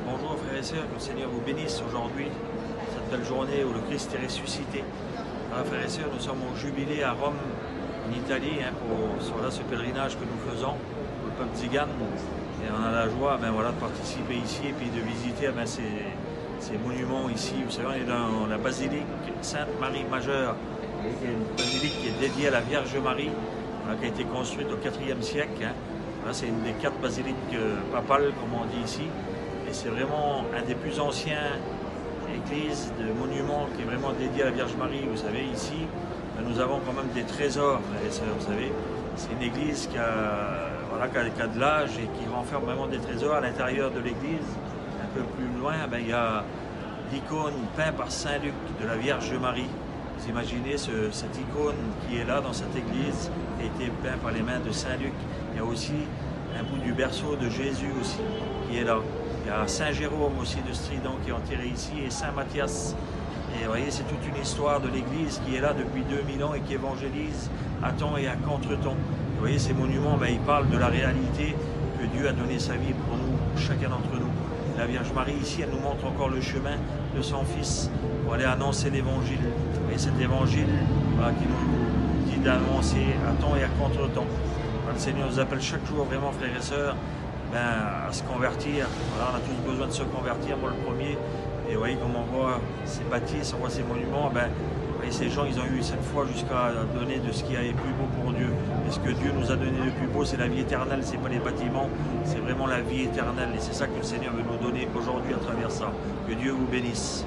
Bonjour frères et sœurs, que le Seigneur vous bénisse aujourd'hui, cette belle journée où le Christ est ressuscité. Frères et sœurs, nous sommes au jubilé à Rome, en Italie, sur ce pèlerinage que nous faisons pour le peuple Tsigane. Et on a la joie de participer ici et puis de visiter ces monuments ici. Vous savez, on est dans la basilique Sainte-Marie Majeure, qui est une basilique qui est dédiée à la Vierge Marie, qui a été construite au IVe siècle. C'est une des 4 basiliques papales, comme on dit ici. Et c'est vraiment un des plus anciens églises de monuments qui est vraiment dédié à la Vierge Marie. Vous savez, ici, nous avons quand même des trésors, frères et sœurs. Vous savez, c'est une église qui a de l'âge et qui renferme vraiment des trésors. À l'intérieur de l'église, un peu plus loin, il y a l'icône peinte par Saint Luc de la Vierge Marie. Vous imaginez cette icône qui est là dans cette église, qui a été peinte par les mains de Saint Luc. Il y a aussi un bout du berceau de Jésus aussi, qui est là. Il y a Saint Jérôme aussi de Stridon qui est enterré ici, et Saint Matthias. Et vous voyez, c'est toute une histoire de l'église qui est là depuis 2000 ans et qui évangélise à temps et à contre-temps. Vous voyez, ces monuments, ils parlent de la réalité que Dieu a donné sa vie pour nous, chacun d'entre nous. La Vierge Marie, ici, elle nous montre encore le chemin de son Fils pour aller annoncer l'évangile. Vous voyez, cet évangile qui nous dit d'annoncer à temps et à contre-temps. Le Seigneur nous appelle chaque jour, vraiment, frères et sœurs, à se convertir. On a tous besoin de se convertir, moi le premier. Et vous voyez, comme on voit ces bâtisses, on voit ces monuments, vous voyez, ces gens, ils ont eu cette foi jusqu'à donner de ce qui est plus beau pour Dieu. Et ce que Dieu nous a donné de plus beau, c'est la vie éternelle, c'est pas les bâtiments, c'est vraiment la vie éternelle. Et c'est ça que le Seigneur veut nous donner aujourd'hui à travers ça. Que Dieu vous bénisse.